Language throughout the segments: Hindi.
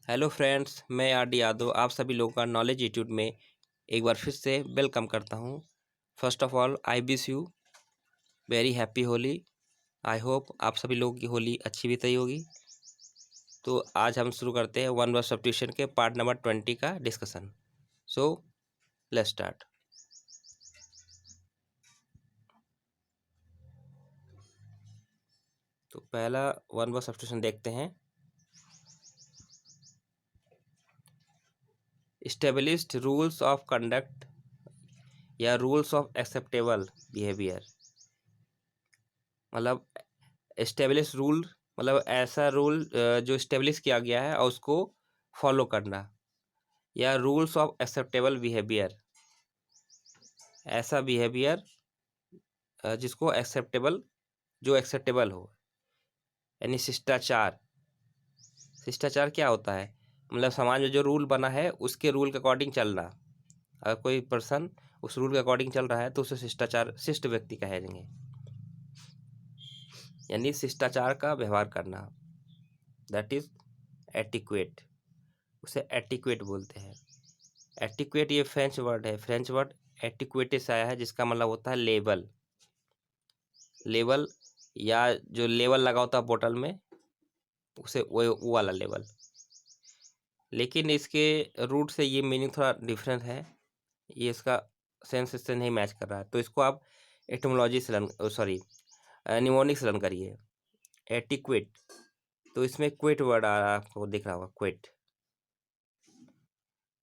हेलो फ्रेंड्स, मैं आर डी यादव आप सभी लोगों का नॉलेज इंस्टीट्यूट में एक बार फिर से वेलकम करता हूं। First of all I wish you very happy Holi. I hope आप सभी लोगों की होली अच्छी बीती होगी। तो आज हम शुरू करते हैं वन वर्ड सब्स्टिट्यूशन के पार्ट नंबर 20 का डिस्कशन। So let's start. तो पहला वन वर्ड सब्स्टिट्यूशन देखते हैं। एस्टेब्लिश्ड रूल्स ऑफ कंडक्ट या रूल्स ऑफ एक्सेप्टेबल बिहेवियर, मतलब एस्टेब्लिश रूल मतलब ऐसा रूल जो इस्टेब्लिश किया गया है और उसको फॉलो करना, या रूल्स ऑफ एक्सेप्टेबल बिहेवियर, ऐसा बिहेवियर जिसको एक्सेप्टेबल जो एक्सेप्टेबल हो, यानी शिष्टाचार। शिष्टाचार क्या होता है? मतलब समाज में जो रूल बना है उसके रूल के अकॉर्डिंग चलना। अगर कोई पर्सन उस रूल के अकॉर्डिंग चल रहा है तो उसे शिष्टाचार शिष्ट व्यक्ति कहेंगे, यानी शिष्टाचार का व्यवहार करना, दैट इज एटिक्वेट। उसे एटिक्वेट बोलते हैं। एटिक्वेट ये फ्रेंच वर्ड है। फ्रेंच वर्ड एटिक्वेटे से आया है, जिसका मतलब होता है लेवल। लेवल या जो लेवल लगा होता है बोतल में, उसे वो वाला लेवल। लेकिन इसके रूट से ये मीनिंग थोड़ा डिफरेंट है। ये इसका सेंस इससे नहीं मैच कर रहा है, तो इसको आप एटमोलॉजी से निमोनिक से लर्न करिए। एटिक्वेट, तो इसमें क्वेट वर्ड आ रहा है, आपको दिख रहा होगा क्वेट।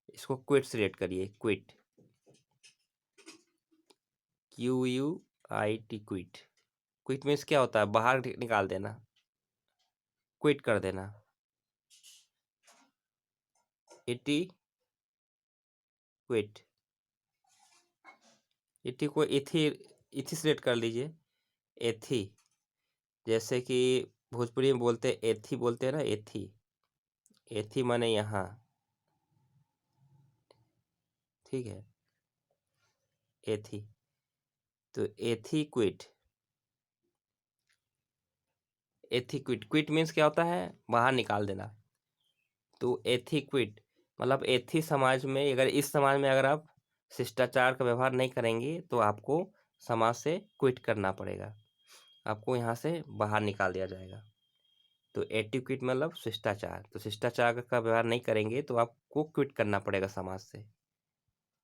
इसको क्विट से रेट करिए। Quit, QUIT, quit. Quit means क्या होता है? बाहर निकाल देना, क्विट कर देना। इटी क्विट, इटी को इथी इथी से रेट कर लीजिए। एथी, जैसे कि भोजपुरी में बोलते एथी बोलते हैं ना, एथी। एथी माने यहाँ, ठीक है, एथी। तो एथी क्विट, एथी क्विट। क्विट मीन्स क्या होता है? बाहर निकाल देना। तो एथी क्विट मतलब एथी समाज में, अगर इस समाज में अगर आप शिष्टाचार का व्यवहार नहीं करेंगे तो आपको समाज से क्विट करना पड़ेगा, आपको यहाँ से बाहर निकाल दिया जाएगा। तो एटिक्वेट मतलब शिष्टाचार। तो शिष्टाचार का व्यवहार नहीं करेंगे तो आपको क्विट करना पड़ेगा समाज से।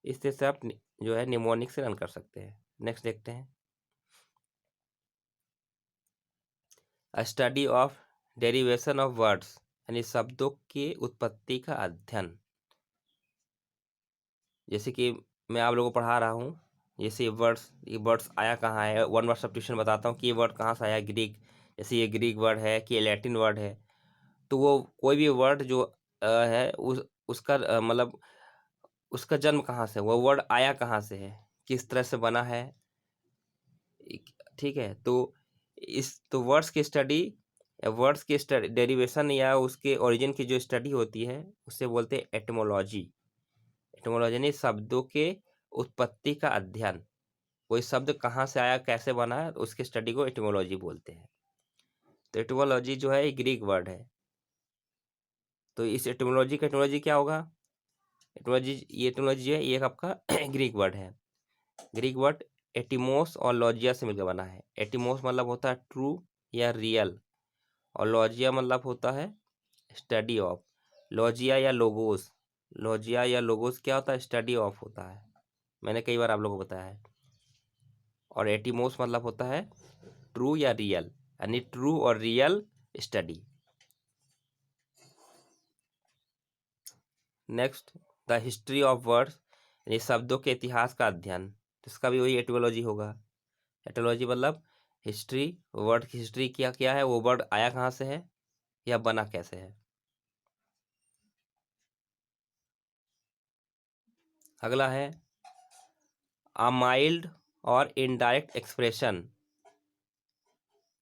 इस तरह से आप जो है निमोनिक से रन कर सकते हैं। नेक्स्ट देखते हैं। Study of derivation of words, यानी शब्दों की उत्पत्ति का अध्ययन। जैसे कि मैं आप लोगों को पढ़ा रहा हूँ, जैसे ये वर्ड्स आया कहाँ है, वन वर्ड सब्स्टिट्यूशन बताता हूँ कि ये वर्ड कहाँ से आया। ग्रीक, जैसे ये ग्रीक वर्ड है कि ये लैटिन वर्ड है। तो वो कोई भी वर्ड जो है उसका मतलब उसका जन्म कहाँ से, वो वर्ड आया कहाँ से है, किस तरह से बना है, ठीक है। तो वर्ड्स की स्टडी, वर्ड्स की डेरिवेशन या उसके ओरिजिन की जो स्टडी होती है उसे बोलते हैं एटमोलॉजी। एटमोलॉजी यानी शब्दों के उत्पत्ति का अध्ययन। कोई शब्द कहाँ से आया, कैसे बना, उसके स्टडी को एटमोलॉजी बोलते हैं। तो एटमोलॉजी जो है एक ग्रीक वर्ड है। तो इस एटमोलॉजी का एटमोलॉजी क्या होगा? एटमोलॉजी जो है ये आपका ग्रीक वर्ड है। ग्रीक वर्ड एटिमोस और लॉजिया से मिलकर बना है। एटिमोस मतलब होता है ट्रू या रियल, और लॉजिया मतलब होता है स्टडी ऑफ। लॉजिया या लोगोस, लॉजिया या लोगोस क्या होता है? स्टडी ऑफ होता है। मैंने कई बार आप लोगों को बताया है। और एटिमोस मतलब होता है ट्रू या रियल, यानी ट्रू और real study. Next, the history of words, यानी शब्दों के इतिहास का अध्ययन। तो इसका भी वही एटिमोलॉजी होगा। एटिमोलॉजी मतलब हिस्ट्री, वर्ड की हिस्ट्री क्या क्या है, वो वर्ड आया कहाँ से है या बना कैसे है। अगला है अ माइल्ड और indirect expression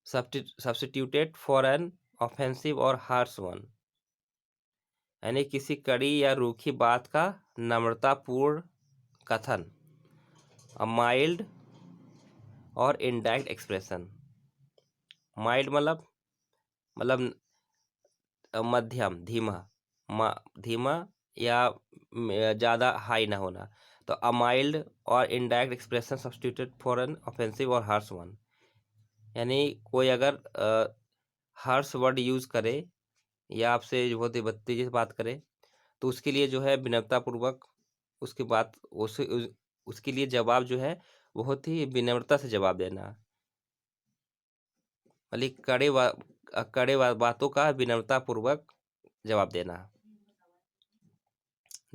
substituted for an offensive और हार्श वन, यानी किसी कड़ी या रूखी बात का नम्रतापूर्ण कथन। अ माइल्ड और इनडायरेक्ट एक्सप्रेशन। माइल्ड मतलब मध्यम, धीमा। धीमा या ज़्यादा हाई ना होना। तो अ माइल्ड और indirect expression substituted for an offensive और हार्श वन। यानी कोई अगर हार्श वर्ड यूज़ करे या आपसे बहुत ही बदतमीजी से बात करे, तो उसके लिए जो है विनम्रतापूर्वक उसके बात उसके लिए जवाब जो है बहुत ही विनम्रता से जवाब देना। मतलब बातों का विनम्रतापूर्वक जवाब देना,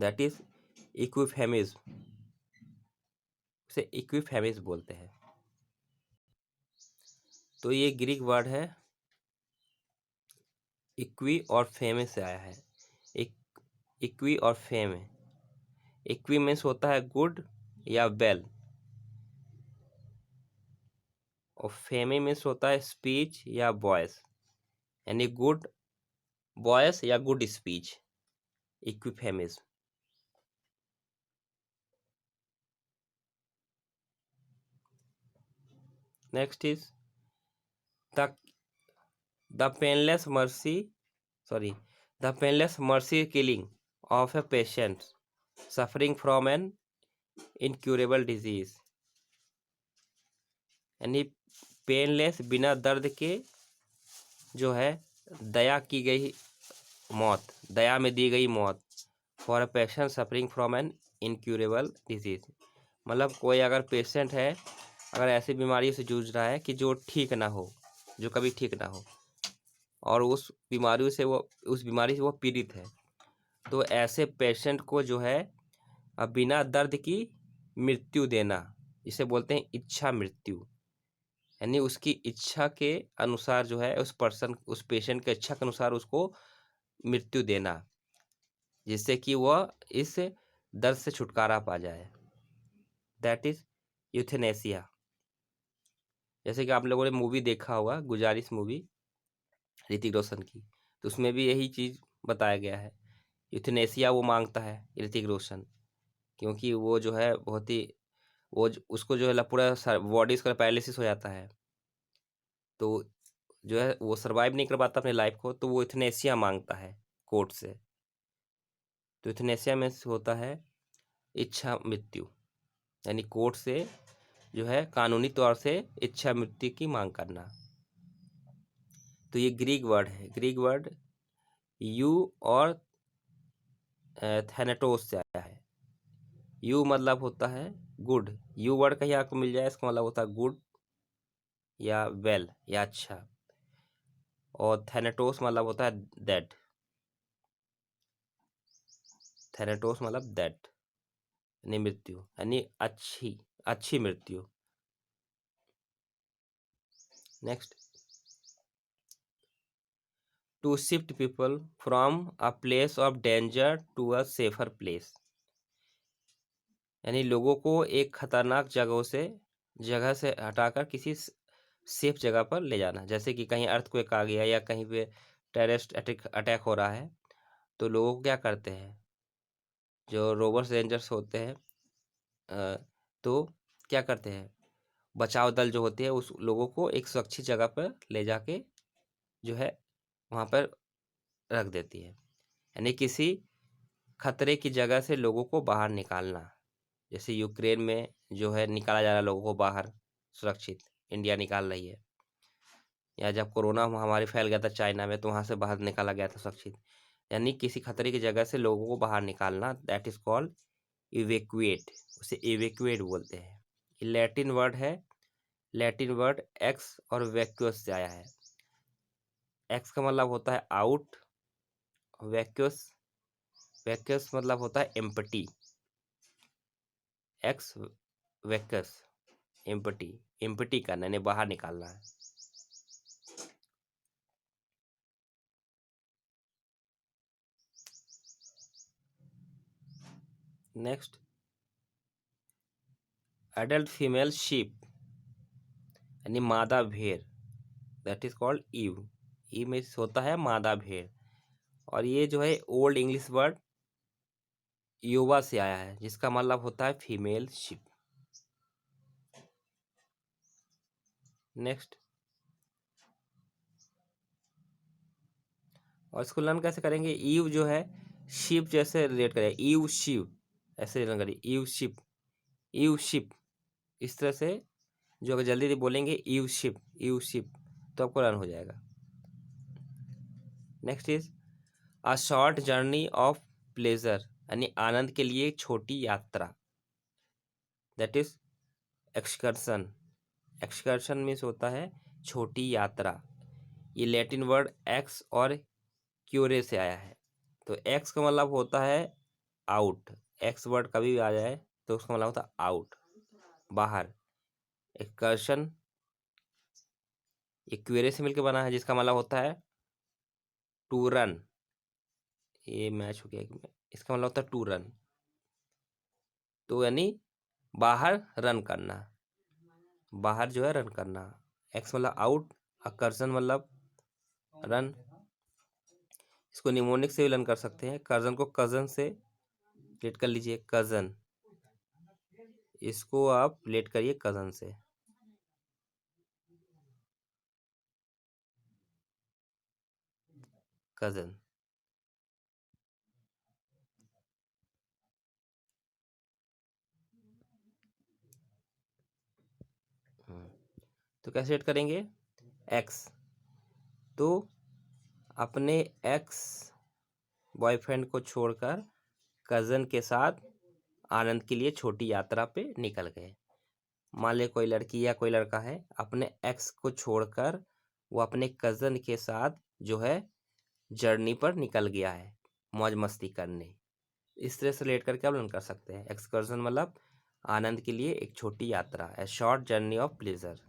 दैट इज इक्विफेमिज्म। उसे इक्विफेमिज्म बोलते हैं। तो ये ग्रीक वर्ड है, इक्वी और फेमे से आया है। इक्वी और फेमे। इक्वी मीन्स होता है गुड या वेल, और फेमे मीन्स होता है स्पीच या वॉइस, यानी गुड वॉइस या good speech, euphemism. Next is the the painless mercy sorry the painless mercy killing of a patient suffering from an incurable disease। यानी पेनलेस बिना दर्द के जो है दया की गई मौत, दया में दी गई मौत, for a patient suffering from an incurable disease. मतलब कोई अगर पेशेंट है, अगर ऐसी बीमारी से जूझ रहा है कि जो ठीक ना हो, जो कभी ठीक ना हो, और उस बीमारी से वो पीड़ित है, तो ऐसे पेशेंट को जो है बिना दर्द की मृत्यु देना, इसे बोलते हैं इच्छा मृत्यु। यानी उसकी इच्छा के अनुसार जो है उस पेशेंट के इच्छा के अनुसार उसको मृत्यु देना, जिससे कि वह इस दर्द से छुटकारा पा जाए, दैट इज यूथेनेसिया। जैसे कि आप लोगों ने मूवी देखा होगा, गुजारिश मूवी ऋतिक रोशन की, तो उसमें भी यही चीज़ बताया गया है। यूथेनेसिया वो मांगता है ऋतिक रोशन, क्योंकि वो जो है बहुत ही उसको जो है पूरा बॉडी उसका पैरालिसिस हो जाता है, तो जो है वो सरवाइव नहीं कर पाता अपने लाइफ को, तो वो यूथेनेसिया मांगता है कोर्ट से। तो यूथेनेसिया में होता है इच्छा मृत्यु, यानी कोर्ट से जो है कानूनी तौर से इच्छा मृत्यु की मांग करना। तो ये ग्रीक वर्ड है, ग्रीक वर्ड यू और थैनेटोस से आया है। यू मतलब होता है गुड, यू वर्ड कहीं आपको मिल जाए, इसका मतलब होता है गुड या वेल या अच्छा, और थैनेटोस मतलब होता है डेड। थैनेटोस मतलब डेड, यानी मृत्यु, यानी अच्छी अच्छी मृत्यु। Next, to shift people from a place of danger to a safer place. यानी लोगों को एक खतरनाक जगह से हटाकर किसी सेफ जगह पर ले जाना। जैसे कि कहीं अर्थक्वेक आ गया या कहीं पे टेररिस्ट अटैक हो रहा है, तो लोगों को क्या करते हैं, जो रोबर्स रेंजर्स होते हैं, तो क्या करते हैं, बचाव दल जो होते हैं उस लोगों को एक सुरक्षित जगह पर ले जाके जो है वहाँ पर रख देती है। यानी किसी खतरे की जगह से लोगों को बाहर निकालना। जैसे यूक्रेन में जो है निकाला जा रहा है लोगों को बाहर सुरक्षित, इंडिया निकाल रही है। या जब कोरोना महामारी फैल गया था चाइना में, तो वहाँ से बाहर निकाला गया था सुरक्षित। यानी किसी खतरे की जगह से लोगों को बाहर निकालना, दैट इज कॉल्ड इवेक्यूएट। उसे इवेक्यूएट बोलते हैं। ये लैटिन वर्ड है, लैटिन वर्ड एक्स और वैक्यूअस से आया है। एक्स का मतलब होता है आउट, वैक्यूअस वैक्यूअस मतलब होता है एम्प्टी। एक्स वैक्यूअस एम्प्टी, एम्प्टी करना यानी बाहर निकालना है। नेक्स्ट, एडल्ट फीमेल शीप यानी मादा भेड़, that is called ewe. Ewe में होता है मादा भेड़। और ये जो है ओल्ड इंग्लिश वर्ड युवा से आया है, जिसका मतलब होता है फीमेल शिप। नेक्स्ट, और इसको लर्न कैसे करेंगे? ईव जो है शिप जैसे रिलेट करें, ईव शिव ऐसे लर्न करिए, ईव शिप, ईव शिप, इस तरह से जो अगर जल्दी बोलेंगे ईव शिप, ईव शिप, तो आपको लर्न हो जाएगा। Next is a short journey of pleasure, यानी आनंद के लिए छोटी यात्रा, that is excursion. Excursion means होता है छोटी यात्रा। ये लैटिन वर्ड एक्स और क्यूरे से आया है। तो एक्स का मतलब होता है आउट, एक्स वर्ड कभी भी आ जाए तो उसका मतलब होता है आउट, बाहर। एक्सकर्शन ये क्यूरे से मिलकर बना है, जिसका मतलब होता है टू रन। ये मैच हो गया एक में, इसका मतलब होता है टू रन, तो यानी बाहर रन करना, बाहर जो है रन करना। एक्स मतलब आउट, अकर्षण मतलब रन। इसको निमोनिक से भी लर्न कर सकते हैं। कर्जन को कजन से लेट कर लीजिए, कजन, इसको आप लेट करिए कजन से। कजन। तो कैसे लेट करेंगे? एक्स, तो अपने एक्स बॉयफ्रेंड को छोड़कर कजन के साथ आनंद के लिए छोटी यात्रा पे निकल गए। मान ले कोई लड़की या कोई लड़का है, अपने एक्स को छोड़कर वो अपने कजन के साथ जो है जर्नी पर निकल गया है मौज मस्ती करने। इस तरह से लेट करके आप लर्न कर सकते हैं। एक्सकर्शन मतलब आनंद के लिए एक छोटी यात्रा, ए short journey of pleasure.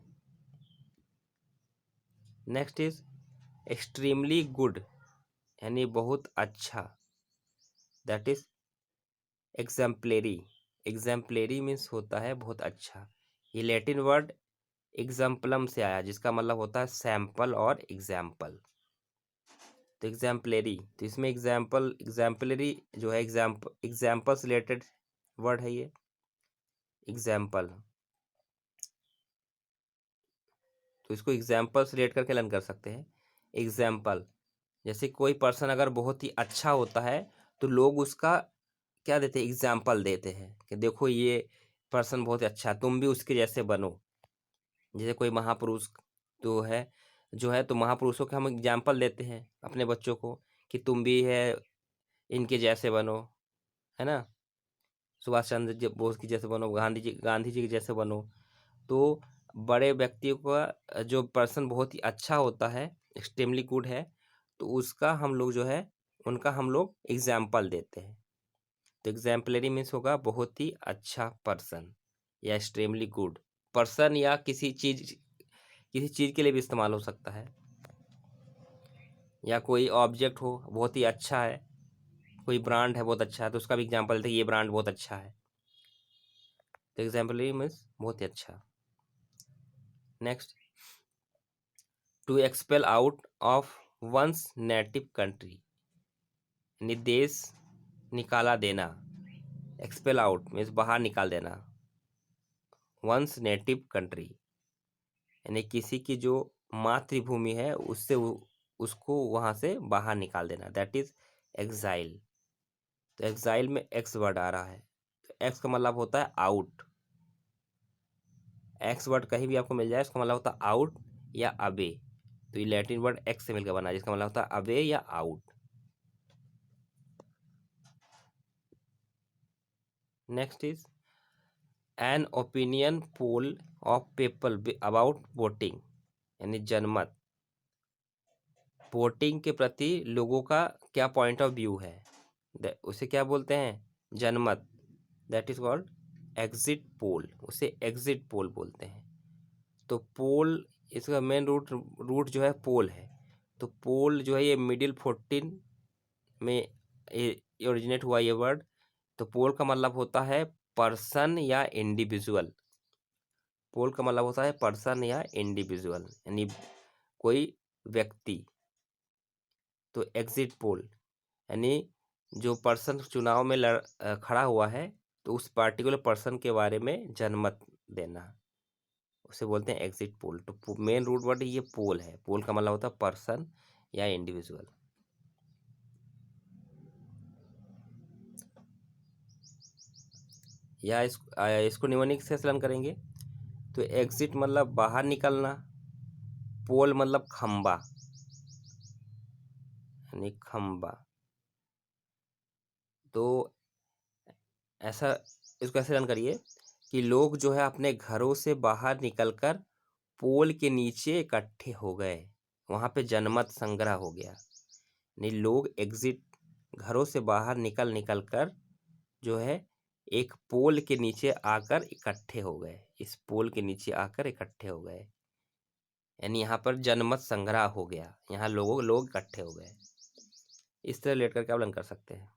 Next is extremely good, यानी बहुत अच्छा, दैट इज एग्जाम्पलेरी। एग्जाम्पलेरी मीन्स होता है बहुत अच्छा। ये लैटिन वर्ड एग्जाम्पलम से आया, जिसका मतलब होता है सैंपल और एग्जाम्पल। तो एग्जाम्पलेरी, तो इसमें एग्जाम्पल, एग्जाम्पलरी जो है एग्जाम्पल से रिलेटेड वर्ड है ये एग्जाम्पल। तो इसको एग्जाम्पल से रिलेट करके लर्न कर सकते हैं। एग्जाम्पल, जैसे कोई पर्सन अगर बहुत ही अच्छा होता है तो लोग उसका क्या देते हैं? एग्जाम्पल देते हैं कि देखो ये पर्सन बहुत अच्छा है, तुम भी उसके जैसे बनो। जैसे कोई महापुरुष तो है जो है, तो महापुरुषों के हम एग्जाम्पल देते हैं अपने बच्चों को कि तुम भी है इनके जैसे बनो, है ना। सुभाष चंद्र बोस की जैसे बनो, गांधी जी के जैसे बनो। तो बड़े व्यक्तियों का जो पर्सन बहुत ही अच्छा होता है, एक्सट्रीमली गुड है, तो उसका हम लोग जो है उनका हम लोग एग्जाम्पल देते हैं। तो एग्जाम्पलरी मीन्स होगा बहुत ही अच्छा पर्सन या एक्सट्रीमली गुड पर्सन, या किसी चीज़ के लिए भी इस्तेमाल हो सकता है। या कोई ऑब्जेक्ट हो बहुत ही अच्छा है, कोई ब्रांड है बहुत अच्छा है, तो उसका भी एग्जाम्पल देते हैं ये ब्रांड बहुत अच्छा है। तो एग्जाम्पलरी मीन्स बहुत ही अच्छा। Next, to expel out of one's native country, यानी देश निकाला देना। एक्सपेल आउट मीन्स बाहर निकाल देना, वंस नेटिव कंट्री यानी किसी की जो मातृभूमि है उससे उसको वहां से बाहर निकाल देना, दैट इज एक्साइल। तो एक्साइल में एक्स वर्ड आ रहा है, तो एक्स का मतलब होता है आउट। एक्स वर्ड कहीं भी आपको मिल जाए उसका मतलब होता है आउट या अवे। तो ये लैटिन वर्ड एक्स से मिलकर बना है, जिसका मतलब होता है अवे या out. Next is an opinion poll of people about voting, यानी जनमत। वोटिंग के प्रति लोगों का क्या पॉइंट ऑफ व्यू है, उसे क्या बोलते हैं? जनमत। That is called exit poll, उसे एग्जिट पोल बोलते हैं। तो पोल, इसका मेन रूट जो है पोल है। तो पोल जो है ये मिडिल 14 में ओरिजिनेट हुआ ये वर्ड। तो पोल का मतलब होता है पर्सन या इंडिविजुअल। पोल का मतलब होता है पर्सन या इंडिविजुअल, यानी कोई व्यक्ति। तो एग्जिट पोल यानी जो पर्सन चुनाव में खड़ा हुआ है, तो उस पार्टिकुलर पर्सन के बारे में जनमत देना, उसे बोलते हैं एग्जिट पोल। तो मेन रूट वर्ड ये पोल है। पोल का मतलब होता है पर्सन या इंडिविजुअल। या इसको निमोनिक से एक्सप्लेन करेंगे तो एग्जिट मतलब बाहर निकलना, पोल मतलब खंबा यानी खंबा। तो ऐसा इसको ऐसे रन करिए कि लोग जो है अपने घरों से बाहर निकलकर पोल के नीचे इकट्ठे हो गए, वहां पे जनमत संग्रह हो गया। नहीं, लोग एग्जिट घरों से बाहर निकल कर जो है एक पोल के नीचे आकर इकट्ठे हो गए, इस पोल के नीचे आकर इकट्ठे हो गए, यानी यहाँ पर जनमत संग्रह हो गया, यहाँ लोग इकट्ठे हो गए। इस तरह लेट करके आप लर्न कर सकते हैं।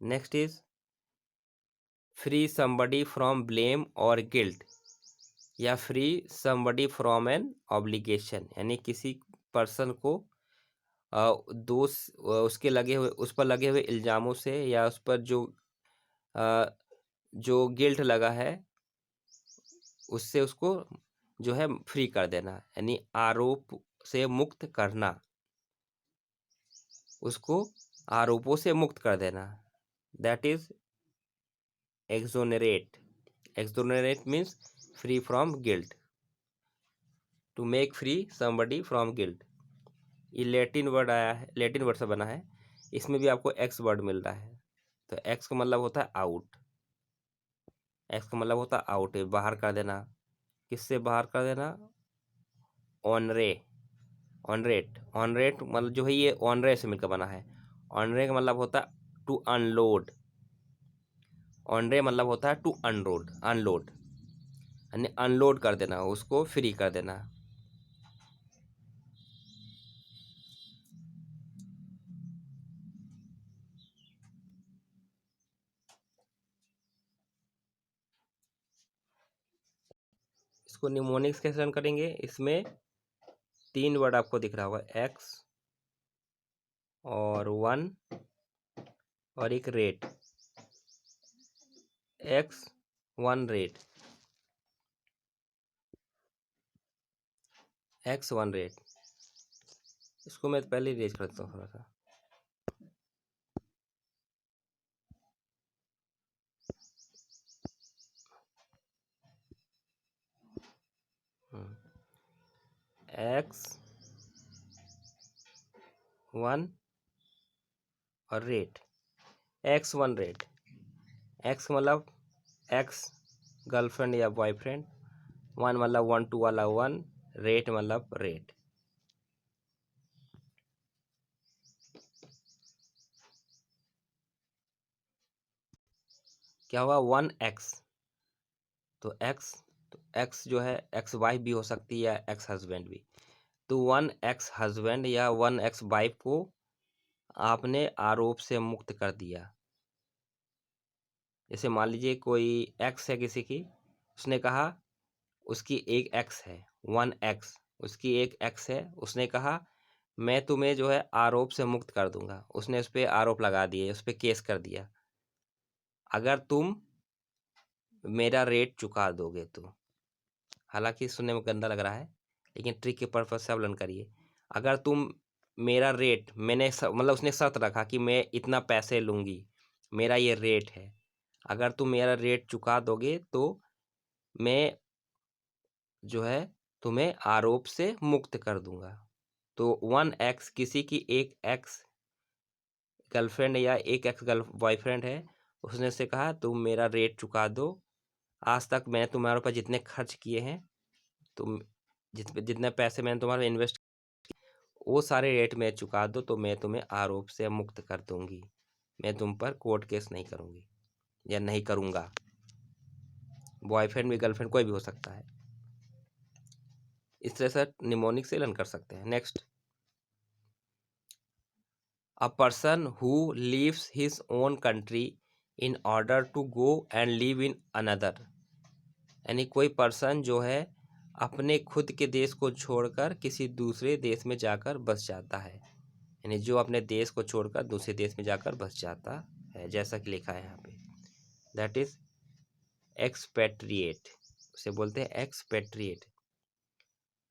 Next is free somebody from blame और गिल्ट, या free somebody from an obligation, यानी किसी पर्सन को दोष उसके लगे हुए उस पर लगे हुए इल्ज़ामों से या उस पर जो गिल्ट लगा है उससे उसको जो है फ्री कर देना, यानी आरोप से मुक्त करना, उसको आरोपों से मुक्त कर देना। That is exonerate. Exonerate means free from guilt, to make free somebody from guilt. ये लैटिन वर्ड आया है, लैटिन वर्ड से बना है, इसमें भी आपको एक्स वर्ड मिल रहा है। तो एक्स का मतलब होता है आउट, एक्स का मतलब होता है आउट, बाहर कर देना। किससे बाहर कर देना? ऑनरे, ऑनरेट। ऑनरेट मतलब जो है ये ऑनरे से मिलकर बना है। ऑनरे का मतलब होता है टू अनलोड, ऑनरे मतलब होता है टू अनलोड, अनलोड यानी अनलोड कर देना, उसको फ्री कर देना। इसको निमोनिक्स कैसे रन करेंगे? इसमें 3 वर्ड आपको दिख रहा होगा, एक्स और 1 और एक rate, x1 rate, x1 rate. इसको मैं पहले रेज करता हूँ थोड़ा सा। x1 और रेट, x1 रेट। x मतलब एक्स गर्लफ्रेंड या बॉयफ्रेंड, 1 मतलब 1 2 वाला 1, रेट मतलब रेट। क्या होगा? 1x, तो एक्स जो है एक्स वाइफ भी हो सकती है या एक्स हस्बैंड भी। तो 1x हस्बैंड या 1x वाइफ को आपने आरोप से मुक्त कर दिया। जैसे मान लीजिए कोई एक्स है किसी की, उसने कहा उसकी एक एक्स है, 1x, उसकी एक एक्स है, उसने कहा मैं तुम्हें जो है आरोप से मुक्त कर दूंगा। उसने उस पर आरोप लगा दिए, उस पर केस कर दिया, अगर तुम मेरा रेट चुका दोगे तो। हालांकि सुनने में गंदा लग रहा है, लेकिन ट्रिक के पर्पज से आप लर्न करिए। अगर तुम मेरा रेट, मतलब उसने शर्त रखा कि मैं इतना पैसे लूँगी, मेरा ये रेट है, अगर तुम मेरा रेट चुका दोगे तो मैं जो है तुम्हें आरोप से मुक्त कर दूंगा। तो 1x किसी की एक एक्स गर्लफ्रेंड या एक एक्स गर्ल बॉयफ्रेंड है, उसने से कहा तुम मेरा रेट चुका दो, आज तक मैंने तुम्हारे ऊपर जितने खर्च किए हैं, तुम जितने पैसे मैंने तुम्हारे इन्वेस्ट, वो सारे रेट में चुका दो तो मैं तुम्हें आरोप से मुक्त कर दूंगी, मैं तुम पर कोर्ट केस नहीं करूंगी या नहीं करूंगा। बॉयफ्रेंड भी गर्लफ्रेंड कोई भी हो सकता है। इस तरह से निमोनिक से लर्न कर सकते हैं। Next, a person who leaves his own country in order to go and live in another, यानी कोई पर्सन जो है अपने खुद के देश को छोड़कर किसी दूसरे देश में जाकर बस जाता है, यानी जो अपने देश को छोड़कर दूसरे देश में जाकर बस जाता है, जैसा कि लिखा है यहाँ पे, दैट इज एक्सपेट्रिएट, उसे बोलते हैं एक्सपेट्रिएट।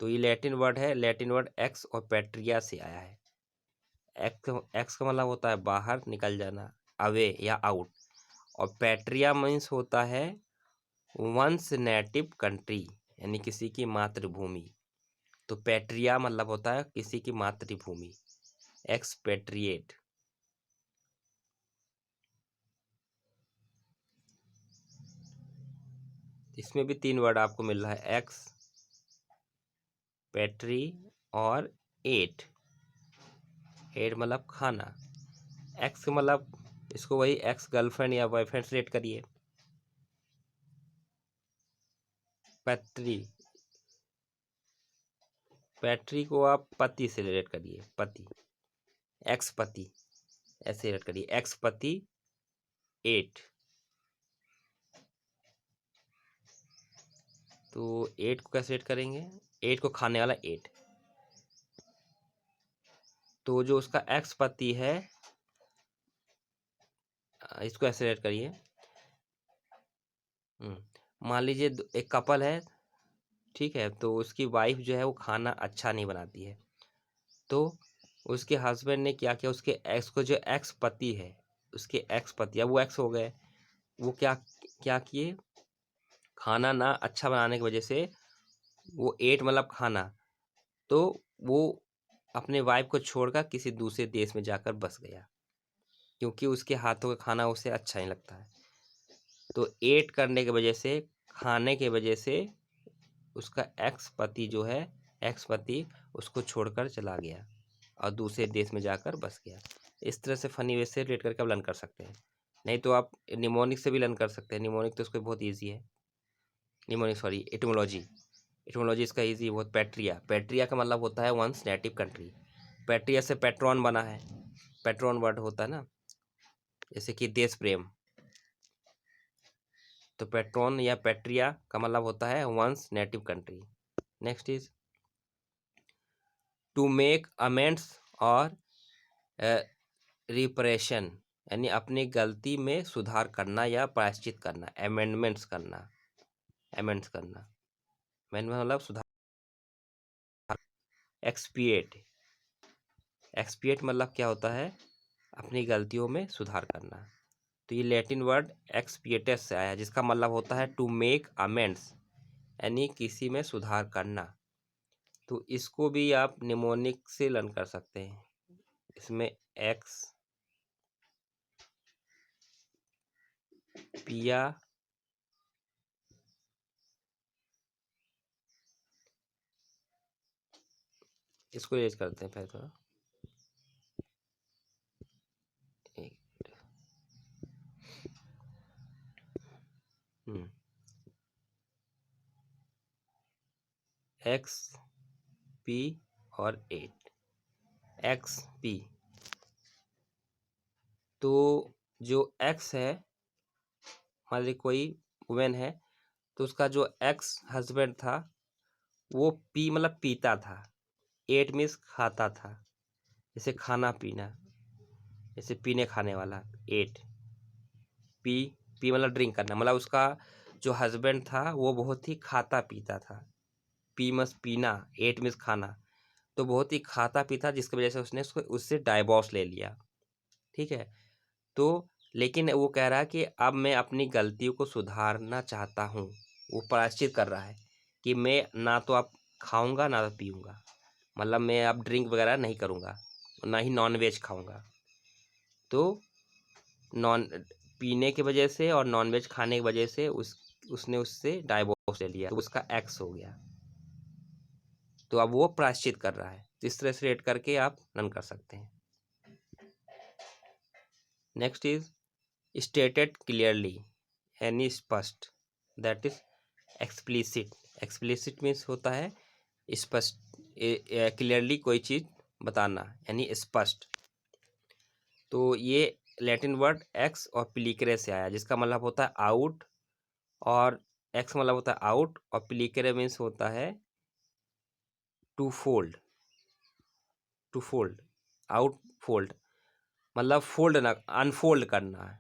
तो ये लैटिन वर्ड है, लैटिन वर्ड एक्स और पैट्रिया से आया है। एक्स का मतलब होता है बाहर निकल जाना, अवे या आउट, और पैट्रिया मीन्स होता है वंस नेटिव कंट्री, यानी किसी की मातृभूमि। तो पैट्रिया मतलब होता है किसी की मातृभूमि, एक्सपेट्रिएट। इसमें भी 3 वर्ड आपको मिल रहा है, एक्स पेट्री और एट। एट मतलब खाना, एक्स मतलब इसको वही एक्स गर्लफ्रेंड या बॉयफ्रेंड से रेट करिए। पैट्री, पैट्री को आप पति से रेट करिए, पति, एक्स पति ऐसे रेट करिए, एक्स पति एट। तो एट को कैसे रेट करेंगे, एट को खाने वाला एट, तो जो उसका एक्स पति है इसको ऐसे रेट करिए। मान लीजिए एक कपल है, ठीक है, तो उसकी वाइफ जो है वो खाना अच्छा नहीं बनाती है, तो उसके हस्बैंड ने क्या किया, उसके एक्स को, जो एक्स पति है, उसके एक्स पति, अब वो एक्स हो गए, वो क्या क्या किए, खाना ना अच्छा बनाने की वजह से वो एट मतलब खाना, तो वो अपने वाइफ को छोड़कर किसी दूसरे देश में जाकर बस गया, क्योंकि उसके हाथों का खाना उसे अच्छा नहीं लगता है। तो एट करने की वजह से, खाने की वजह से उसका एक्स पति जो है, एक्स पति उसको छोड़कर चला गया और दूसरे देश में जाकर बस गया। इस तरह से फनी वे से रिलेट करके आप लर्न कर सकते हैं। नहीं तो आप निमोनिक से भी लर्न कर सकते हैं, निमोनिक तो उसको बहुत ईजी है, निमोनिक सॉरी एटिमोलॉजी, एटिमोलॉजी इसका ईजी बहुत। पैट्रिया, पैट्रिया का मतलब होता है वंस नेटिव कंट्री। पैट्रिया से पेट्रॉन बना है, पेट्रॉन वर्ड होता है ना, जैसे कि देश प्रेम, तो पेट्रॉन या पैट्रिया का मतलब होता है one's native country. Next is to make amends और रिपरेशन, यानी अपनी गलती में सुधार करना या प्रायश्चित करना, अमेंडमेंट्स करना, अमेंड्स करना, अमेंडमेंट मतलब सुधार। एक्सपिएट, एक्सपिएट मतलब क्या होता है, अपनी गलतियों में सुधार करना। तो ये लैटिन वर्ड एक्सपिएटस से आया है, जिसका मतलब होता है टू मेक अमेंड्स, यानी किसी में सुधार करना। तो इसको भी आप निमोनिक से लर्न कर सकते हैं। इसमें एक्स पिया इसको यूज करते हैं पहले थोड़ा, एक्स पी और एट, एक्स पी। तो जो एक्स है, मान लीजिए कोई वुमेन है, तो उसका जो एक्स हस्बैंड था वो पी मतलब पीता था, एट मीन्स खाता था, जैसे खाना पीना, जैसे पीने खाने वाला, एट। पी, पी मतलब ड्रिंक करना, मतलब उसका जो हस्बैंड था वो बहुत ही खाता पीता था, पी मस पीना, एट मीन्स खाना, तो बहुत ही खाता पीता, जिसकी वजह से उसने उससे डाइवोर्स ले लिया, ठीक है। तो लेकिन वो कह रहा है कि अब मैं अपनी गलतियों को सुधारना चाहता हूँ, वो प्रायश्चित कर रहा है कि मैं ना तो अब खाऊंगा ना तो पीऊँगा, मतलब मैं अब ड्रिंक वगैरह नहीं करूँगा, ना ही नॉन वेज खाऊंगा। तो नॉन पीने की वजह से और नॉन वेज खाने की वजह से उसने उससे डाइवोर्स ले लिया, तो उसका एक्स हो गया, तो अब वो प्रायश्चित कर रहा है। तो इस तरह से रेट करके आप रन कर सकते हैं। नेक्स्ट इज स्टेटेड क्लियरली, यानी स्पष्ट, that is explicit. Explicit means होता है स्पष्ट, क्लियरली कोई चीज़ बताना, यानी स्पष्ट। तो ये लैटिन वर्ड एक्स और प्लीकरे से आया, जिसका मतलब होता है आउट, और एक्स मतलब होता है आउट और प्लीकरे मीन्स होता है to fold, to fold, out fold मतलब फोल्ड ना, अनफोल्ड करना है।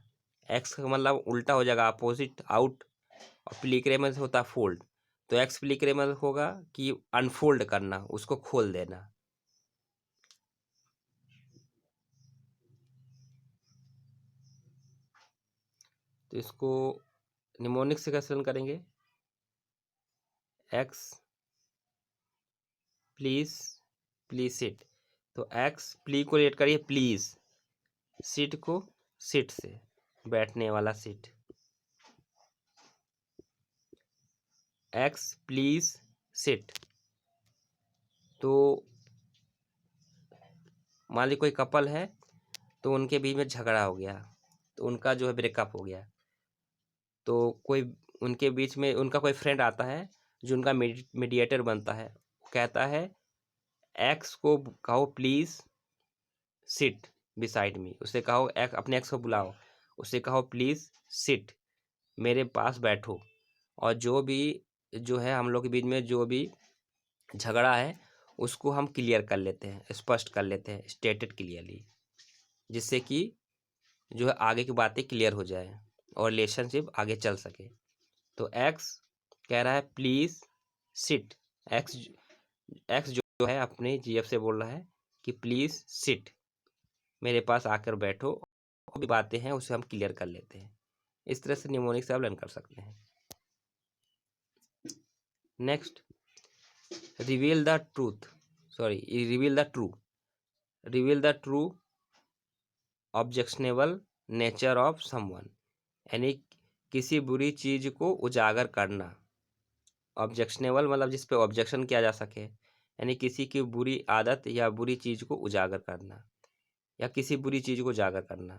एक्स का मतलब उल्टा हो जाएगा, अपोजिट आउट, और प्लीक्रेमल होता है फोल्ड, तो एक्स प्लीक्रेमल होगा कि अनफोल्ड करना, उसको खोल देना। तो इसको निमोनिक से कैसे लर्न करेंगे? X please, please sit. तो एक्स प्ली को रिलेट करिए प्लीज, सिट को सिट से, बैठने वाला सिट। X please sit. तो मान ली कोई कपल है, तो उनके बीच में झगड़ा हो गया, तो उनका जो है ब्रेकअप हो गया। तो कोई उनके बीच में उनका कोई फ्रेंड आता है जो उनका मीडिएटर बनता है, कहता है एक्स को कहो प्लीज सिट बिसाइड मी। उसे कहो अपने एक्स को बुलाओ, उसे कहो प्लीज सिट, मेरे पास बैठो। और जो भी जो है हम लोग के बीच में जो भी झगड़ा है उसको हम क्लियर कर लेते हैं, स्पष्ट कर लेते हैं, स्टेटेड क्लियरली, जिससे कि जो है आगे की बातें क्लियर हो जाए और रिलेशनशिप आगे चल सके। तो एक्स कह रहा है प्लीज सिट। एक्स एक्स जो है अपने जीएफ से बोल रहा है कि प्लीज सिट, मेरे पास आकर बैठो, और भी बातें हैं उसे हम क्लियर कर लेते हैं। इस तरह से निमोनिक से आप लर्न कर सकते हैं। Next, reveal the truth, sorry reveal the true, reveal the true objectionable nature of someone, यानी किसी बुरी चीज को उजागर करना। ऑब्जेक्शनेबल मतलब जिस पे ऑब्जेक्शन किया जा सके, यानी किसी की बुरी आदत या बुरी चीज को उजागर करना, या किसी बुरी चीज को उजागर करना,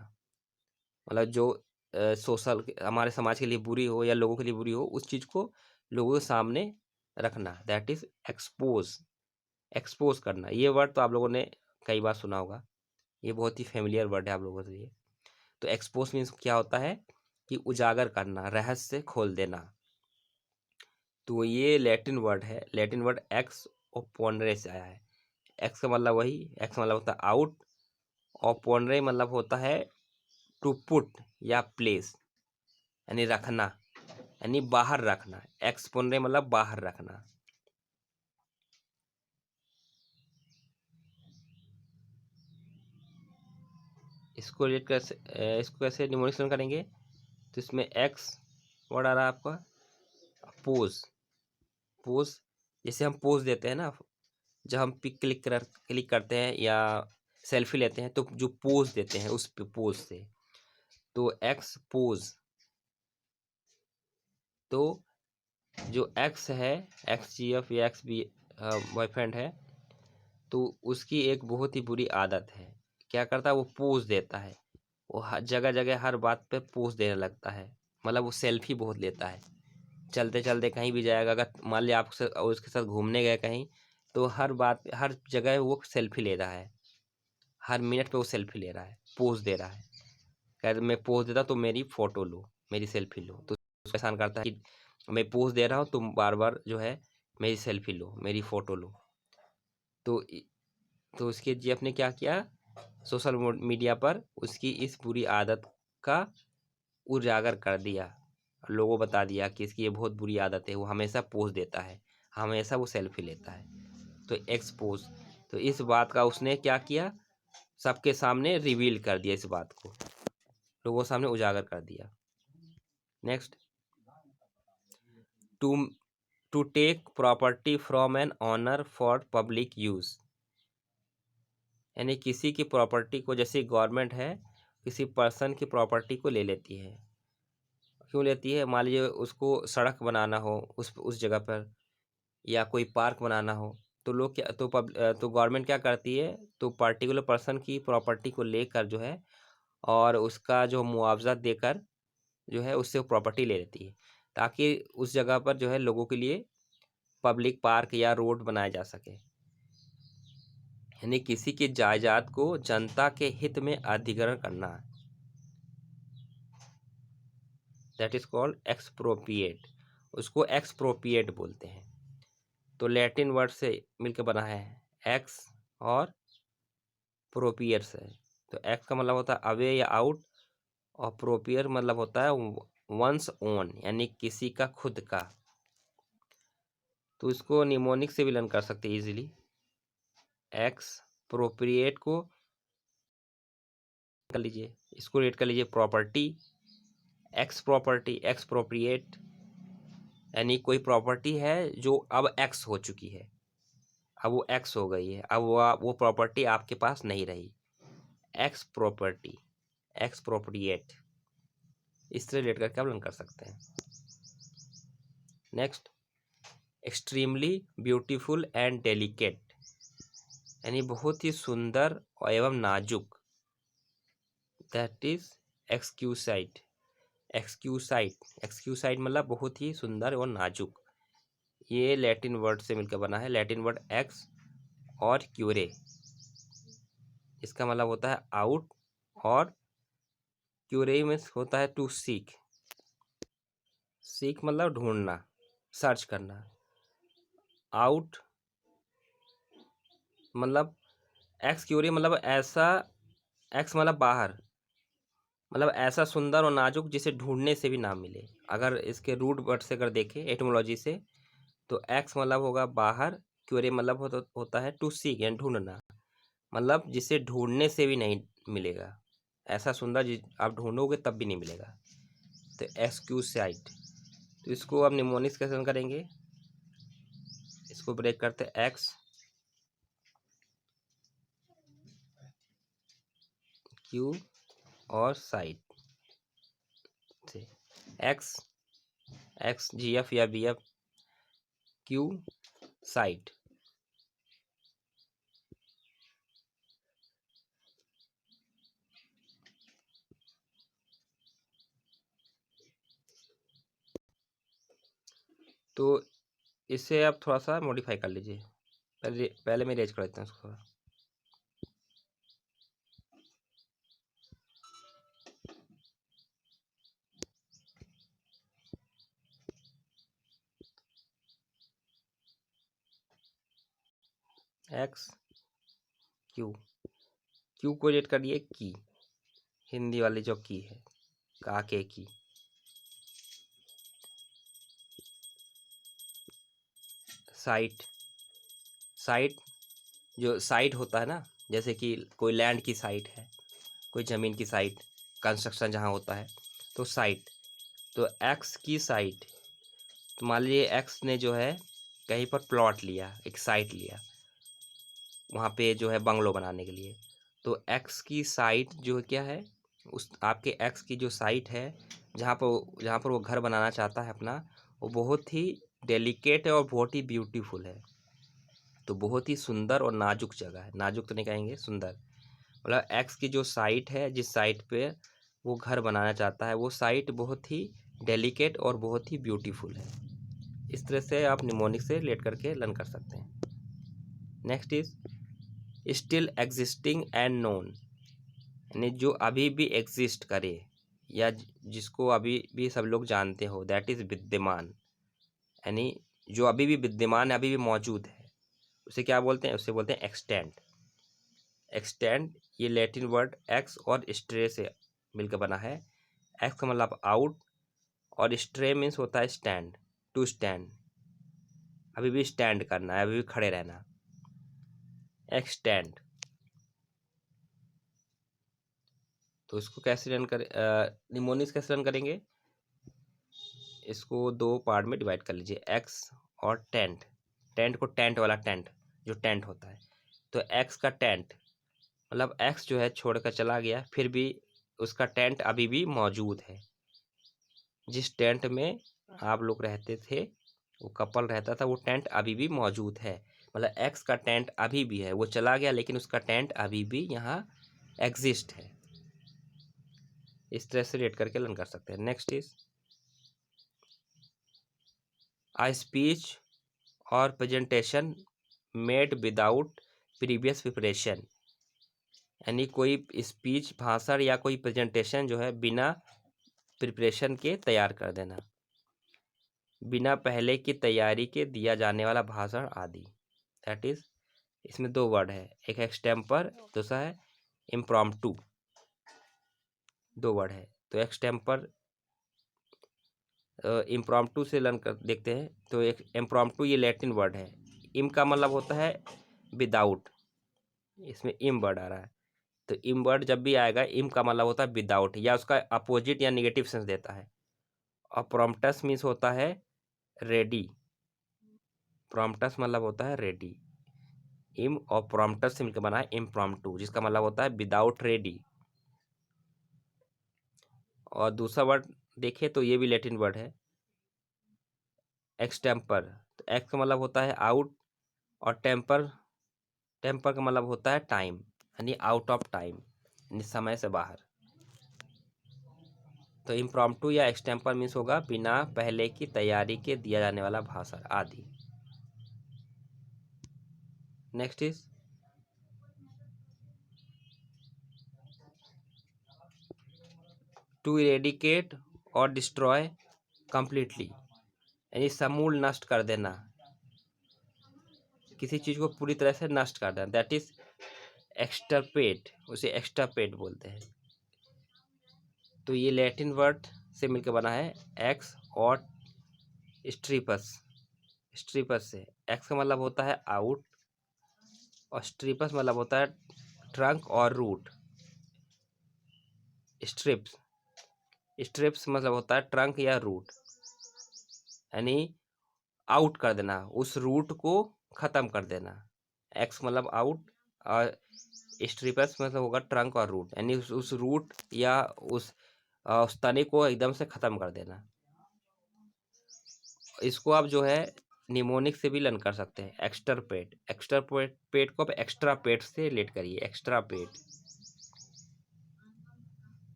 मतलब जो सोशल हमारे समाज के लिए बुरी हो या लोगों के लिए बुरी हो, उस चीज को लोगों के सामने रखना, दैट इज एक्सपोज। एक्सपोज करना, ये वर्ड तो आप लोगों ने कई बार सुना होगा, ये बहुत ही फेमिलियर वर्ड है आप लोगों के लिए। तो एक्सपोज मीन्स क्या होता है कि उजागर करना, रहस्य खोल देना। तो ये लैटिन वर्ड है, लैटिन वर्ड एक्स ओपोनरे से आया है। एक्स का मतलब वही, एक्स मतलब होता है आउट, ओपोनरे मतलब होता है टू पुट या प्लेस, यानी रखना, यानी बाहर रखना। एक्सपोनरे मतलब बाहर रखना। इसको रिलेट कैसे, इसको कैसे निमोनिक्स करेंगे? तो इसमें एक्स वर्ड आ रहा है आपका पोज। पोज, जैसे हम पोज देते हैं ना, जब हम पिक क्लिक करते हैं या सेल्फी लेते हैं, तो जो पोज देते हैं उस पे पोज से, तो एक्स पोज। तो जो एक्स है, एक्स जी एफ या एक्स बी बॉयफ्रेंड है, तो उसकी एक बहुत ही बुरी आदत है, क्या करता है वो पोज देता है। वो जगह जगह हर बात पे पोज देने लगता है, मतलब वो सेल्फी बहुत लेता है। चलते चलते कहीं भी जाएगा, अगर मान लिया आप उसके साथ घूमने गए कहीं, तो हर बात हर जगह वो सेल्फी ले रहा है, हर मिनट पे वो सेल्फी ले रहा है, पोज दे रहा है। कह रहे मैं पोज देता तो मेरी फोटो लो, मेरी सेल्फी लो। तो उसको एहसान करता है कि मैं पोज दे रहा हूँ, तुम बार बार जो है मेरी सेल्फी लो, मेरी फोटो लो। तो तो उसके जीएफ ने क्या किया, सोशल मीडिया पर उसकी इस बुरी आदत का उजागर कर दिया, लोगों बता दिया कि इसकी ये बहुत बुरी आदत है, वो हमेशा पोज देता है, हमेशा वो सेल्फी लेता है। तो एक्सपोज, तो इस बात का उसने क्या किया, सबके सामने रिवील कर दिया, इस बात को लोगों के सामने उजागर कर दिया। Next, to to take property from an owner for public use, यानी किसी की प्रॉपर्टी को, जैसे गवर्नमेंट है किसी पर्सन की प्रॉपर्टी को ले लेती है। क्यों लेती है? मान लीजिए उसको सड़क बनाना हो उस जगह पर, या कोई पार्क बनाना हो, तो लोग क्या, तो गवर्नमेंट क्या करती है, तो पर्टिकुलर पर्सन की प्रॉपर्टी को लेकर जो है, और उसका जो मुआवजा देकर जो है उससे प्रॉपर्टी ले लेती है, ताकि उस जगह पर जो है लोगों के लिए पब्लिक पार्क या रोड बनाया जा सके। यानी किसी की जायदाद को जनता के हित में अधिग्रहण करना, दैट इज कॉल्ड एक्सप्रोपिएट। उसको एक्सप्रोपिएट बोलते हैं। तो लैटिन वर्ड से मिलकर बना है एक्स और प्रोपियर से। तो एक्स का मतलब होता है अवे या आउट, और प्रोपियर मतलब होता है वंस ओन, यानी किसी का खुद का। तो इसको निमोनिक से भी लर्न कर सकते हैं इजीली। एक्स प्रोप्रिएट को कर लीजिए, इसको रेट कर लीजिए प्रॉपर्टी, एक्स प्रॉपर्टी, एक्सप्रोप्रिएट, यानी कोई प्रॉपर्टी है जो अब एक्स हो चुकी है, अब वो एक्स हो गई है, अब वो प्रॉपर्टी आपके पास नहीं रही। एक्स प्रॉपर्टी, एक्सप्रोप्रिएट, इससे रिलेट करके आप लर्न कर सकते हैं। Next, extremely beautiful and delicate, यानी बहुत ही सुंदर एवं नाजुक, दैट इज एक्सक्यूसाइट। एक्सक्यूसाइट, एक्सक्यूसाइट मतलब बहुत ही सुंदर और नाजुक। ये लैटिन वर्ड से मिलकर बना है, लैटिन वर्ड एक्स और क्यूरे, इसका मतलब होता है आउट, और क्यूरे में होता है टू सीक। सीक मतलब ढूंढना, सर्च करना। आउट मतलब, एक्स क्यूरे मतलब ऐसा, एक्स मतलब बाहर, मतलब ऐसा सुंदर और नाजुक जिसे ढूंढने से भी ना मिले। अगर इसके रूट वर्ड से अगर देखें एटमोलॉजी से, तो एक्स मतलब होगा बाहर, क्यूरे मतलब होता है टू सीक, यानी ढूंढना, मतलब जिसे ढूंढने से भी नहीं मिलेगा, ऐसा सुंदर आप ढूंढोगे तब भी नहीं मिलेगा। तो एक्सक्यूसाइट, तो इसको आप निमोनिक्स कैसे करेंगे, इसको ब्रेक करते एक्स क्यू और साइट से, एक्स, एक्स जी एफ या बी एफ, क्यू साइट। तो इसे आप थोड़ा सा मॉडिफाई कर लीजिए, पहले मैं रेज कर देता हूँ इसको थोड़ा। एक्स क्यू, क्यू को रेट करिए की, हिंदी वाली जो की है, काके की। साइट, साइट जो साइट होता है ना, जैसे कि कोई लैंड की साइट है, कोई ज़मीन की साइट, कंस्ट्रक्शन जहाँ होता है, तो साइट। तो एक्स की साइट, तो मान लीजिए एक्स ने जो है कहीं पर प्लॉट लिया, एक साइट लिया, वहाँ पे जो है बंगलो बनाने के लिए, तो एक्स की साइट जो क्या है, उस आपके एक्स की जो साइट है, जहाँ पर वो घर बनाना चाहता है अपना, वो बहुत ही डेलिकेट है और बहुत ही ब्यूटीफुल है। तो बहुत ही सुंदर और नाजुक जगह है, नाजुक तो नहीं कहेंगे, सुंदर। मतलब एक्स की जो साइट है, जिस साइट पे वो घर बनाना चाहता है, वो साइट बहुत ही डेलिकेट और बहुत ही ब्यूटीफुल है। इस तरह से आप निमोनिक से रिलेट करके लर्न कर सकते हैं। Next is still existing and known, यानी जो अभी भी एग्जिस्ट करे, या जिसको अभी भी सब लोग जानते हो, दैट इज विद्यमान, यानी जो अभी भी विद्यमान है, अभी भी मौजूद है, उसे क्या बोलते हैं, उसे बोलते हैं एक्सटेंट। एक्सटेंड, ये लैटिन वर्ड एक्स और स्ट्रे से मिलकर बना है। एक्स का मतलब आउट, और स्ट्रे मीन्स होता है स्टैंड, टू स्टैंड, अभी भी स्टैंड करना है, अभी भी खड़े रहना। एक्सटेंड, तो इसको कैसे रन करें, निमोनिक्स कैसे रन करेंगे, इसको दो पार्ट में डिवाइड कर लीजिए, एक्स और टेंट। टेंट को टेंट वाला टेंट, जो टेंट होता है, तो एक्स का टेंट मतलब एक्स जो है छोड़कर चला गया, फिर भी उसका टेंट अभी भी मौजूद है। जिस टेंट में आप लोग रहते थे, वो कपल रहता था, वो टेंट अभी भी मौजूद है। मतलब एक्स का टेंट अभी भी है, वो चला गया लेकिन उसका टेंट अभी भी यहाँ एग्जिस्ट है। इस तरह से रेट करके लर्न कर सकते हैं। नेक्स्ट इज आ स्पीच और presentation made without previous preparation, यानी कोई स्पीच, भाषण या कोई प्रेजेंटेशन जो है बिना प्रिपरेशन के तैयार कर देना, बिना पहले की तैयारी के दिया जाने वाला भाषण आदि। दैट इज, इसमें दो वर्ड है, एक एक्सटेम्पर, दूसरा है इम्प्रॉम्प्टू, दो वर्ड है। तो एक्सटेम्पर, इम्प्रॉम्प्टू से लर्न कर देखते हैं। तो एक इम्प्रॉम्प्टू, ये लैटिन वर्ड है, इम का मतलब होता है विदाउट, इसमें इम वर्ड आ रहा है, तो इम वर्ड जब भी आएगा, इम का मतलब होता है विदाउट, या उसका अपोजिट या निगेटिव सेंस देता है। और प्रॉम्प्टस मीन्स होता है रेडी। प्रॉम्प्टस मतलब होता है रेडी। इम और प्रॉम्प्टस से मिलकर बना है इम्प्रॉम्प्टू, जिसका मतलब होता है विदाउट रेडी। और दूसरा वर्ड देखें तो ये भी लैटिन वर्ड है, एक्सटेम्पर। तो एक्स का मतलब होता है आउट, और टेम्पर, टेम्पर का मतलब होता है टाइम, यानी आउट ऑफ टाइम, यानी समय से बाहर। तो इम्प्रॉम्प्टू या एक्सटेम्पर मीन्स होगा बिना पहले की तैयारी के दिया जाने वाला भाषण आदि। नेक्स्ट इज टू इरेडिकेट और डिस्ट्रॉय कंप्लीटली, यानी समूल नष्ट कर देना, किसी चीज को पूरी तरह से नष्ट कर देना, दैट इज एक्सटर्पेट, उसे एक्सटर्पेट बोलते हैं। तो ये लैटिन वर्ड से मिलकर बना है एक्स और स्ट्रीपस। स्ट्रीपस से एक्स का मतलब होता है आउट, और स्ट्रीपस मतलब होता है ट्रंक और रूट। स्ट्रिप्स, स्ट्रिप्स मतलब होता है ट्रंक या रूट, यानी आउट कर देना, उस रूट को खत्म कर देना। एक्स मतलब आउट, और स्ट्रिपस मतलब होगा ट्रंक और रूट, यानी उस रूट या उस तने को एकदम से खत्म कर देना। इसको आप जो है निमोनिक से भी लर्न कर सकते हैं, एक्स्टरपेट। एक्स्टरपेट पेट को आप एक्स्ट्रा पेट से रिलेट करिए, एक्स्ट्रा पेट,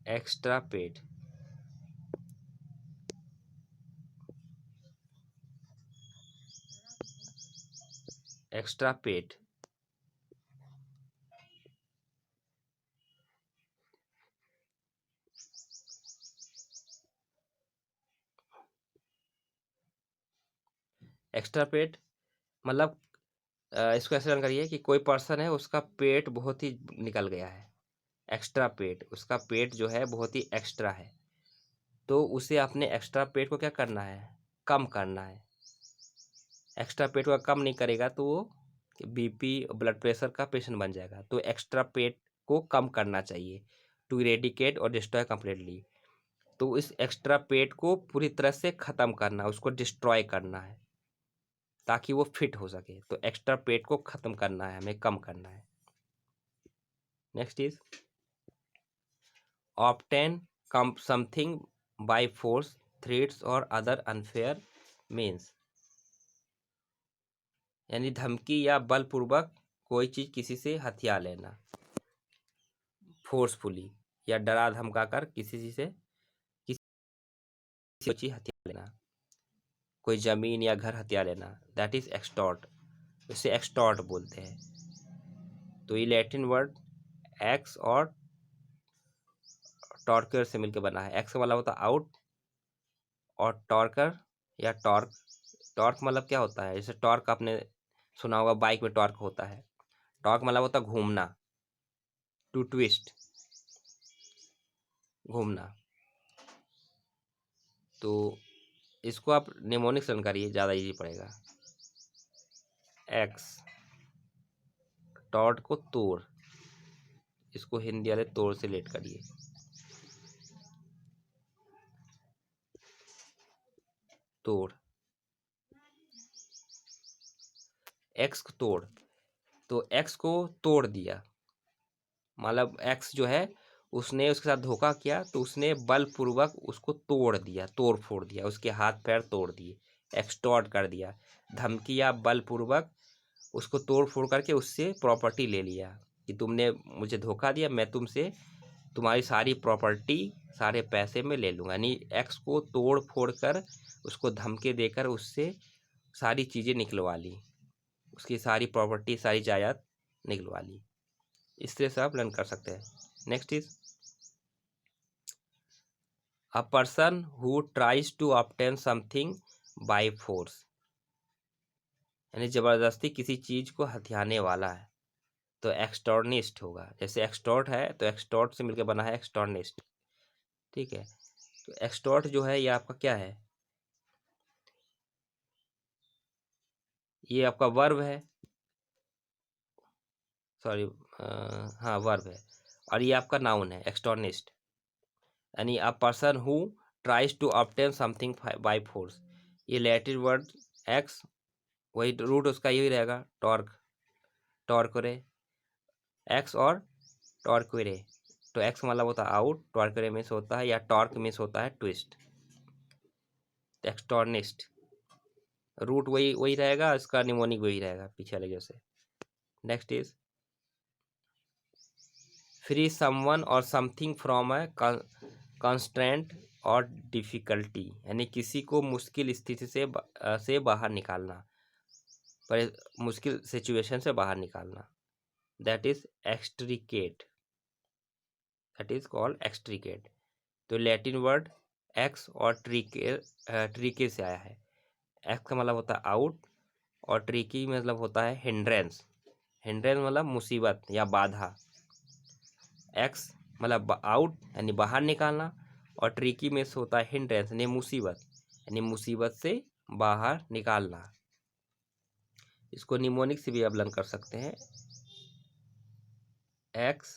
एक्स्ट्रा पेट। एक्स्ट्रा पेट। एक्स्ट्रा पेट मतलब इसको ऐसे लर्न करिए कि कोई पर्सन है, उसका पेट बहुत ही निकल गया है, एक्स्ट्रा पेट, उसका पेट जो है बहुत ही एक्स्ट्रा है, तो उसे अपने एक्स्ट्रा पेट को क्या करना है, कम करना है। एक्स्ट्रा पेट को कम नहीं करेगा तो वो बीपी ब्लड प्रेशर का पेशेंट बन जाएगा। तो एक्स्ट्रा पेट को कम करना चाहिए, टू इरेडिकेट और डिस्ट्रॉय कम्प्लीटली। तो इस एक्स्ट्रा पेट को पूरी तरह से ख़त्म करना, उसको डिस्ट्रॉय करना है ताकि वो फिट हो सके। तो एक्स्ट्रा पेट को ख़त्म करना है, हमें कम करना है। Next is obtain something by force, threats और अदर अनफेयर मीन्स, यानी धमकी या बलपूर्वक कोई चीज़ किसी से हथिया लेना, फोर्सफुली या डरा धमका कर किसी से किसी चीज़ हथिया लेना, कोई ज़मीन या घर हथिया लेना, दैट इज एक्सटॉर्ट, इसे एक्सटॉर्ट बोलते हैं। तो ये लैटिन वर्ड एक्स और टॉर्कर से मिलकर बना है। एक्स वाला होता है आउट, और टॉर्कर या टॉर्क, टॉर्क मतलब क्या होता है, जैसे टॉर्क आपने सुना होगा, बाइक में टॉर्क होता है। टॉर्क मतलब होता है घूमना, टू ट्विस्ट, घूमना। तो इसको आप निमोनिक से करिए, ज़्यादा इजी पड़ेगा। एक्स, टॉर्क को तोड़, इसको हिंदी वाले तोड़ से लेट करिए, तोड़, एक्स को तोड़। तो एक्स को तोड़ दिया मतलब एक्स जो है उसने उसके साथ धोखा किया, तो उसने बलपूर्वक उसको तोड़ दिया, तोड़ फोड़ दिया, उसके हाथ पैर तोड़ दिए, एक्सटॉर्ट कर दिया। धमकी या बलपूर्वक उसको तोड़ फोड़ करके उससे प्रॉपर्टी ले लिया कि तुमने मुझे धोखा दिया, मैं तुमसे तुम्हारी सारी प्रॉपर्टी, सारे पैसे में ले लूँगा। यानी एक्स को तोड़ फोड़ कर, उसको धमकी देकर उससे सारी चीज़ें निकलवा ली, उसकी सारी प्रॉपर्टी, सारी जायदाद निकलवा ली। इस तरह से आप लर्न कर सकते हैं। Next is a person who tries to obtain something by force, यानी जबरदस्ती किसी चीज को हथियाने वाला है, तो एक्सटॉर्निस्ट होगा। जैसे एक्सटॉर्ट है तो एक्सटॉर्ट से मिलकर बना है एक्सटॉर्निस्ट, ठीक है। तो एक्सटॉर्ट जो है ये आपका क्या है, ये आपका वर्ब है, सॉरी, हाँ वर्ब है। और ये आपका नाउन है एक्सटॉर्निस्ट, यानी a person who tries to obtain something by force. ये लैटिन वर्ड एक्स, वही रूट उसका यही रहेगा टॉर्क, टॉर्करे, एक्स और टॉर्क्वेरे। तो एक्स मतलब होता है आउट, टॉर्क्वेरे मीन्स होता है, या टॉर्क मीन्स होता है ट्विस्ट। एक्सटॉर्निस्ट रूट वही वही रहेगा, इसका निमोनिक वही रहेगा पीछे वाले जैसे। नेक्स्ट इज फ्री समवन और समथिंग फ्रॉम अ कंस्ट्रेंट और डिफिकल्टी, यानी किसी को मुश्किल स्थिति से बाहर निकालना, पर मुश्किल सिचुएशन से बाहर निकालना, that is extricate, that is called extricate. तो लैटिन वर्ड एक्स और ट्रीके से आया है। एक्स का मतलब होता है आउट और ट्रीकी मतलब होता है हिंड्रेंस, हिंड्रेंस मतलब मुसीबत या बाधा। एक्स मतलब आउट यानी बाहर निकालना, और ट्रिकी में से होता है हिंड्रेंस यानी मुसीबत, यानी मुसीबत से बाहर निकालना। इसको निमोनिक से भी आप लर्न कर सकते हैं। एक्स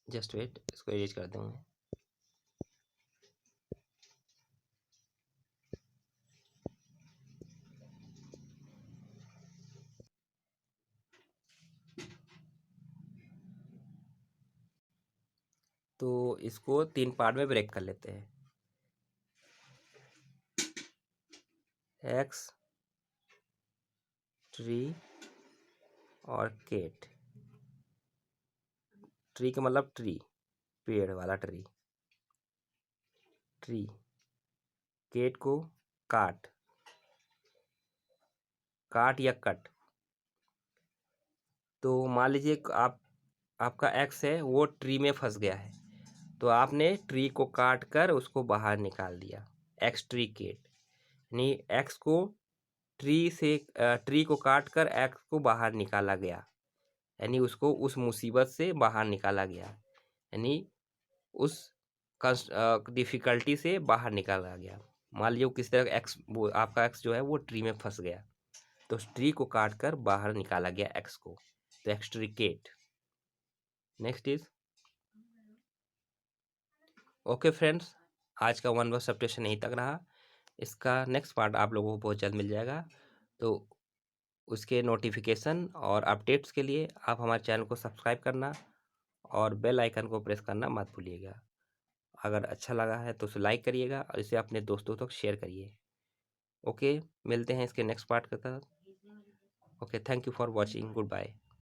जस्ट वेट, इसको एरेज कर दूंगा। तो इसको 3 पार्ट में ब्रेक कर लेते हैं। एक्स, ट्री और केट। ट्री का मतलब ट्री, पेड़ वाला ट्री, ट्री। केट को काट, काट या कट। तो मान लीजिए आपका एक्स है वो ट्री में फंस गया है, तो आपने ट्री को काट कर उसको बाहर निकाल दिया, एक्सट्रीकेट। यानी एक्स को ट्री को काट कर एक्स को बाहर निकाला गया, यानी उसको उस मुसीबत से बाहर निकाला गया, यानी उस डिफिकल्टी से बाहर निकाला गया। मान लीजिए किस तरह एक्स, वो आपका एक्स जो है वो ट्री में फंस गया, तो उस ट्री को काट कर बाहर निकाला गया एक्स को, तो एक्सट्रीकेट। नेक्स्ट इज ओके फ्रेंड्स, आज का वन वर्ड सब्ट्रैक्शन यहीं तक रहा। इसका नेक्स्ट पार्ट आप लोगों को बहुत जल्द मिल जाएगा, तो उसके नोटिफिकेशन और अपडेट्स के लिए आप हमारे चैनल को सब्सक्राइब करना और बेल आइकन को प्रेस करना मत भूलिएगा। अगर अच्छा लगा है तो उसे लाइक करिएगा और इसे अपने दोस्तों तक शेयर करिए। ओके, मिलते हैं इसके नेक्स्ट पार्ट के साथ। Okay, thank you for watching, good bye.